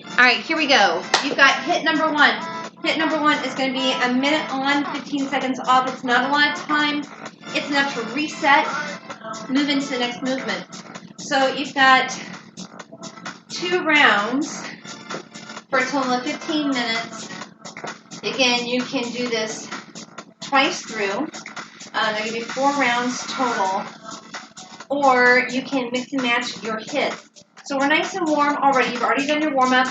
All right, here we go. You've got hit number one. Hit number one is going to be a minute on, 15 seconds off. It's not a lot of time. It's enough to reset, move into the next movement. So you've got 2 rounds for a total of 15 minutes. Again, you can do this twice through. There will be 4 rounds total. Or you can mix and match your hits. So we're nice and warm already. You've already done your warm-up.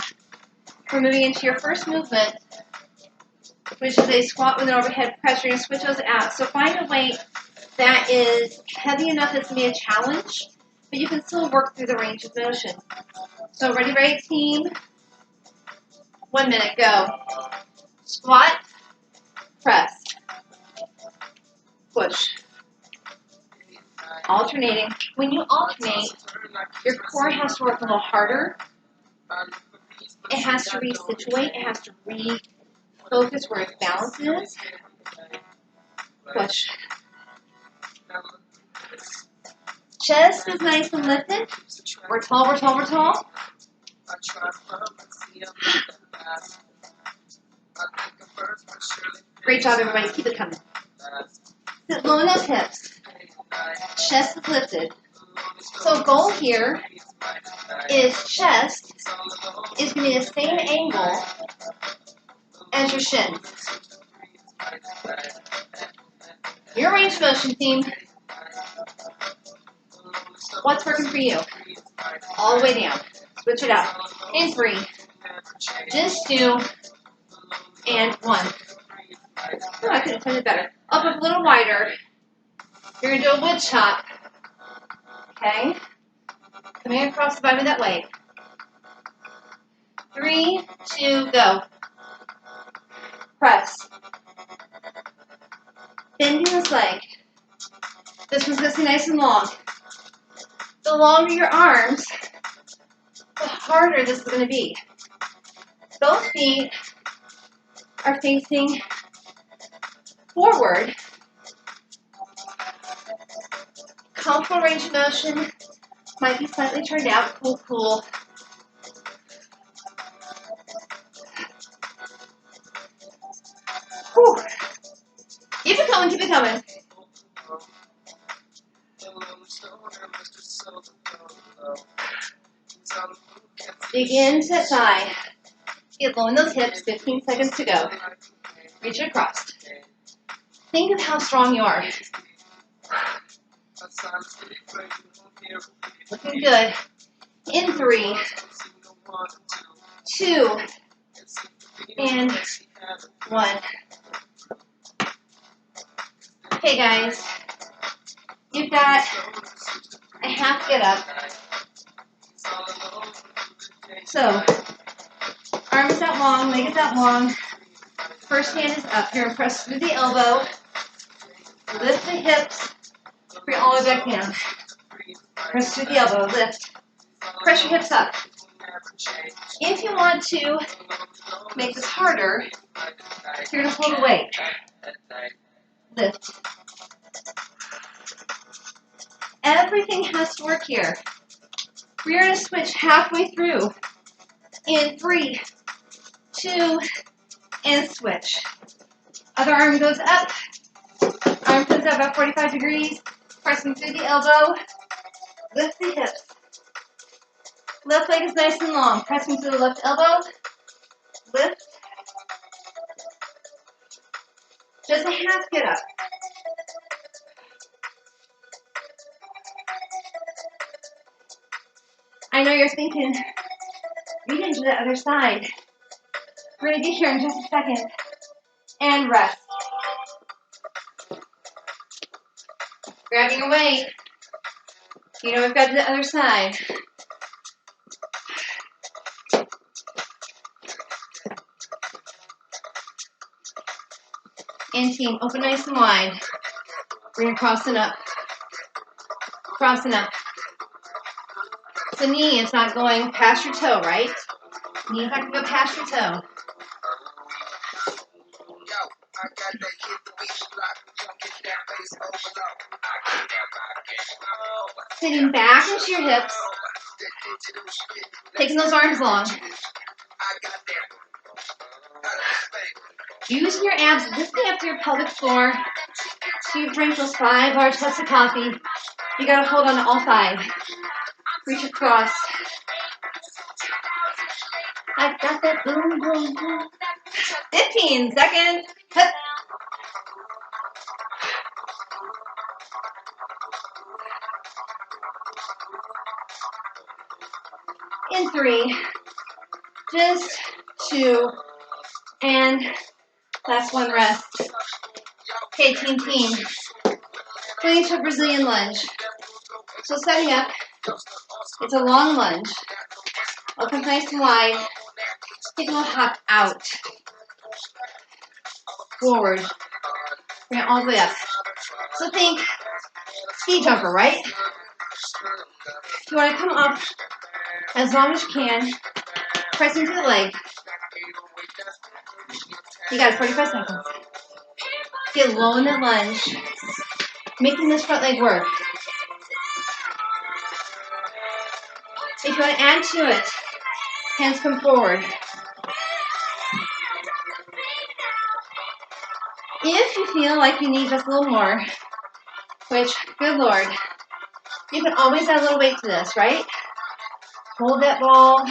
We're moving into your first movement, which is a squat with an overhead press. You're going to switch those out. So find a weight that is heavy enough that's going to be a challenge, but you can still work through the range of motion. So ready, team? 1 minute, go. Squat, press, push. Alternating. When you alternate, your core has to work a little harder. It has to resituate. It has to refocus where its balance is. Push. Chest is nice and lifted. We're tall, we're tall, we're tall. Great job, everybody. Keep it coming. Sit low in those hips. Chest is lifted. So goal here is chest is going to be the same angle as your shins. Your range of motion, team. What's working for you? All the way down. Switch it out. In 3. Just 2. And 1. Oh, I could have done it better. Up a little wider. You're going to do a wood chop. Okay? Coming across the body that way. 3, 2, go. Press. Bending this leg. This one's going to be nice and long. The longer your arms, the harder this is going to be. Both feet are facing forward. Comfortable range of motion. Might be slightly turned out. Cool, cool. Whew. Keep it coming, keep it coming. Begin to thigh. Get low in those hips, 15 seconds to go. Reach it across. Think of how strong you are. Looking good. In 3, 2, and 1. Okay, guys. You've got a half get up. So, arm is out long, leg is out long. First hand is up. You're going to press through the elbow. Lift the hips. Bring it all the way back down. Press through the elbow. Lift. Press your hips up. If you want to make this harder, you're going to hold a weight. Lift. Everything has to work here. We're going to switch halfway through. In 3, 2, and switch. Other arm goes up. Arm comes out about 45 degrees. Pressing through the elbow. Lift the hips. Left leg is nice and long. Pressing through the left elbow. Lift. Just a half get up. I know you're thinking, we didn't do the other side. We're going to get here in just a second. And rest. Grabbing your weight. You know we've got to the other side. And team, open nice and wide. Bring it crossing up. Crossing up. So knee is not going past your toe, right? Knee is not going to go past your toe. Sitting back into your hips. Taking those arms long. Using your abs, lifting up to your pelvic floor. So you drink those 5 large cups of coffee. You gotta hold on to all 5. Reach across. I've got that boom, boom, boom. 15 seconds. Hup. In 3, just 2, and last one rest. Okay, team. Going into a Brazilian lunge. So setting up, it's a long lunge. Open nice and wide. Take a little hop out. Forward. Bring it all the way up. So think ski jumper, right? You want to come up as long as you can, pressing to the leg. You got 45 seconds. Get low in that lunge, making this front leg work. If you want to add to it, hands come forward. If you feel like you need just a little more, which, good Lord, you can always add a little weight to this, right? Hold that ball,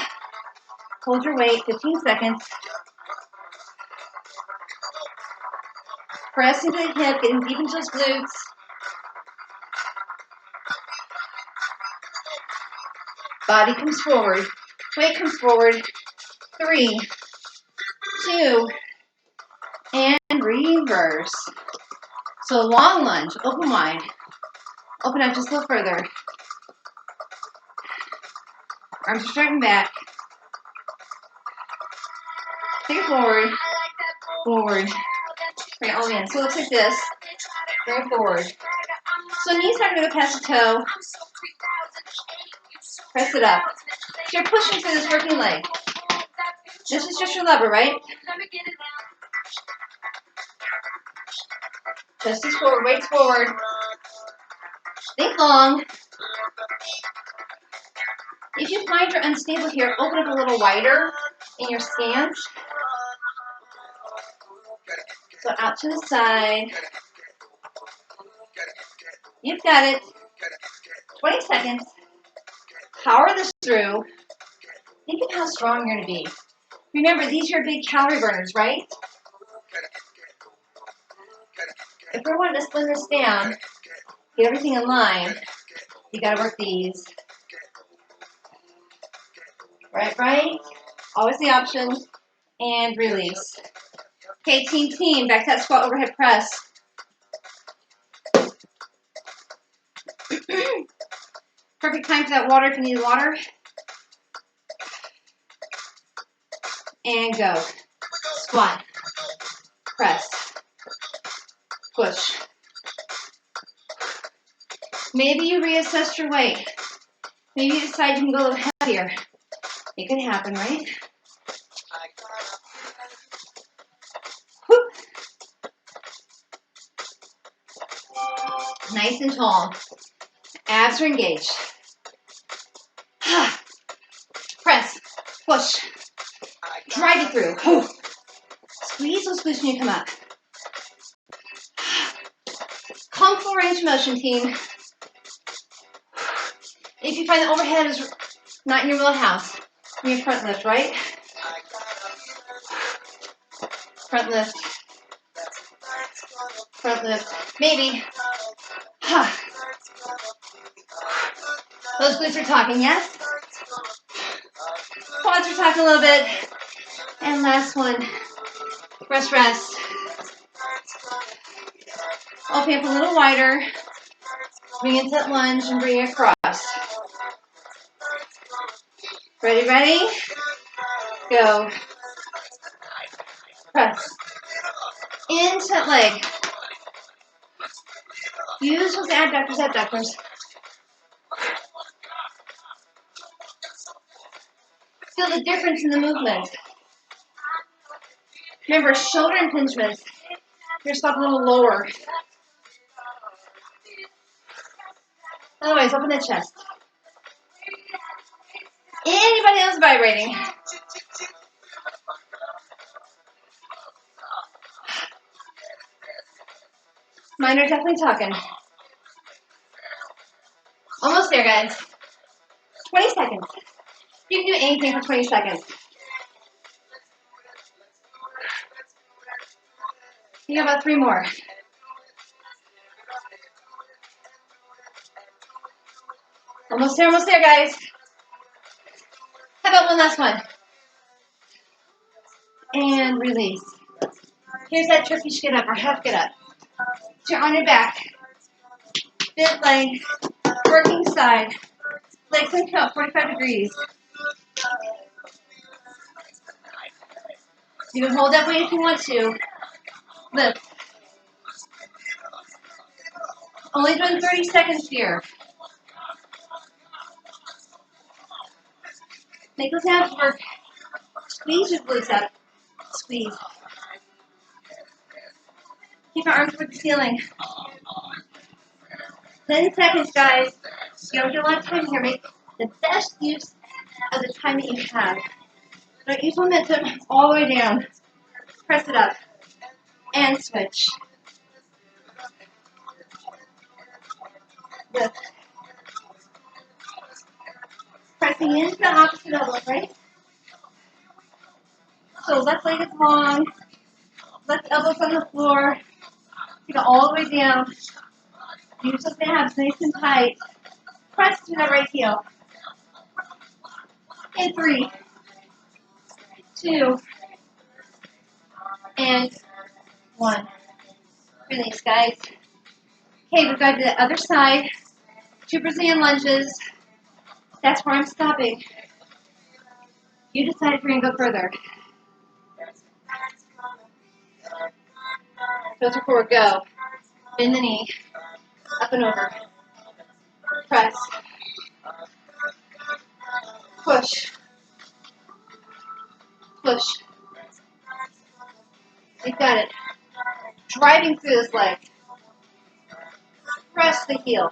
hold your weight, 15 seconds. Press into the hip, getting deep into those glutes. Body comes forward, weight comes forward. 3, 2, and reverse. So long lunge, open wide. Open up just a little further. Arms are straightened back. Take it forward. Forward. Bring it all in. So it looks like this. Bring it forward. So knees not going to go past the toe. Press it up. So you're pushing through this working leg. This is just your lever, right? Chest is forward, weight's forward. Think long. If you find you're unstable here, open up a little wider in your stance. So out to the side. You've got it. 20 seconds. Power this through. Think of how strong you're going to be. Remember, these are your big calorie burners, right? If we're wanting to slim this down, get everything in line, you got to work these. Right. Always the option. And release. Okay, team. Back to that squat overhead press. Perfect time for that water if you need water. And go. Squat. Press. Push. Maybe you reassess your weight. Maybe you decide you can go a little heavier. It could happen, right? Whew. Nice and tall. Abs are engaged. Press. Push. Drive it through. Whew. Squeeze those glutes when you come up. Come full range of motion, team. If you find the overhead is not in your wheelhouse, in your front lift, right? Front lift. Front lift. Maybe. Those glutes are talking, yes? Quads are talking a little bit. And last one. Rest. Open up a little wider. Bring into that lunge and bring it across. Ready? Go. Press. Into that leg. Use those abductors. Feel the difference in the movement. Remember, shoulder impingements. Yourself a little lower. Otherwise, open the chest. Anybody else vibrating? Mine are definitely talking. Almost there, guys. 20 seconds. You can do anything for 20 seconds. You got about 3 more. Almost there, guys. How about one last one? And release. Here's that Turkish get up or half get up. So you're on your back. Bent leg, working side. Legs and out 45 degrees. You can hold that weight if you want to. Lift. Only doing 30 seconds here. Make those abs work. Squeeze your glutes out. Squeeze. Keep your arms toward the ceiling. 10 seconds, guys. You don't get a lot of time here. Make the best use of the time that you have. Don't use momentum all the way down. Press it up. And switch. Lift. Pressing into the opposite elbow, right? So left leg is long. Left elbow's on the floor. Take it all the way down. Use those abs nice and tight. Press to that right heel. In 3, 2, and 1. Release, guys. Okay, we've got to the other side. 2 Brazilian lunges. That's where I'm stopping. You decide if you're going to go further. Toes are forward, go. Bend the knee. Up and over. Press. Push. Push. You've got it. Driving through this leg. Press the heel.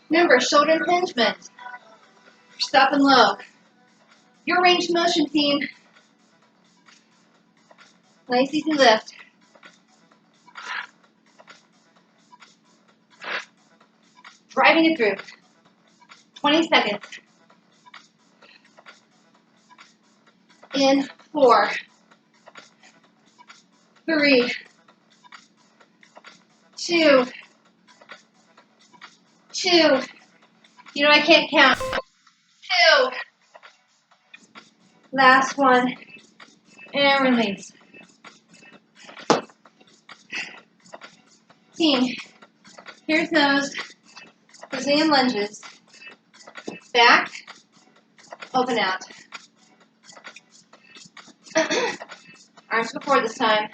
Remember, shoulder impingement. Stop and low. Your range of motion, team. Nice, easy lift. Driving it through. 20 seconds. In 4, 3, 2. You know I can't count. 2. Last one. And release. Team, here's those Brazilian lunges. Back, open out. Arms go forward this time.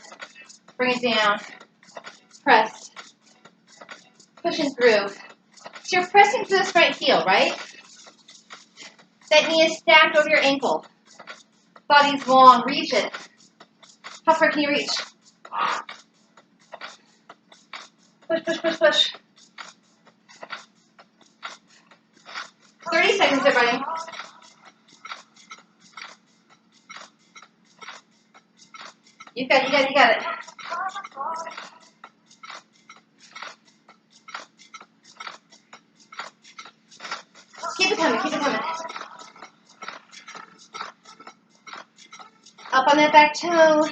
Bring it down. Press. Pushing through. So you're pressing through this right heel, right? That knee is stacked over your ankle. Body's long. Reach it. How far can you reach? Push, push, push, push. 30 seconds, everybody. You got it. Keep it coming. Up on that back toe.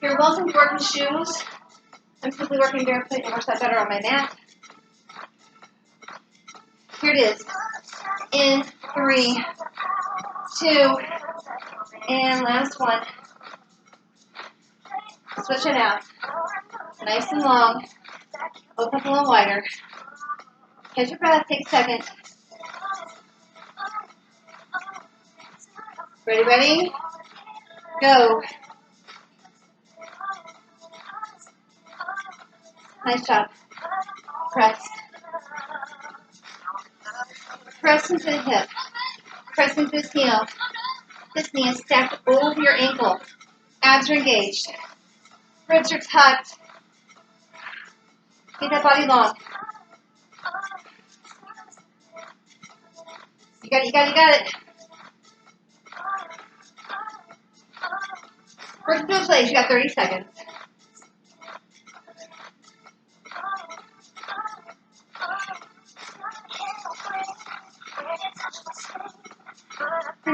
You're welcome to work in shoes. I'm simply working barefoot. It works out better on my mat. Here it is. In 3, 2, and last one. Switch it out. Nice and long. Open up a little wider. Catch your breath. Take a second. Ready? Go. Nice job. Press. Press into the hip. Press into this heel. This knee is stacked over your ankle. Abs are engaged. Ribs are tucked. Keep that body long. You got it. Work through a place. You got 30 seconds.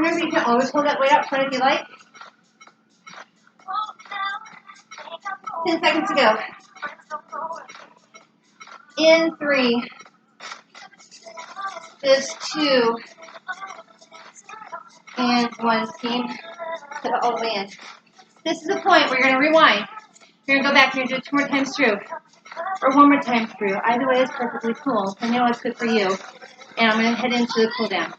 remember, you can always hold that weight out front if you like. 10 seconds to go. In 3. Just 2. And 1. Team. Put it all the way in. This is the point where you're going to rewind. You're going to go back. You're going to do it 2 more times through. Or 1 more time through. Either way is perfectly cool. I know it's good for you. And I'm going to head into the cool down.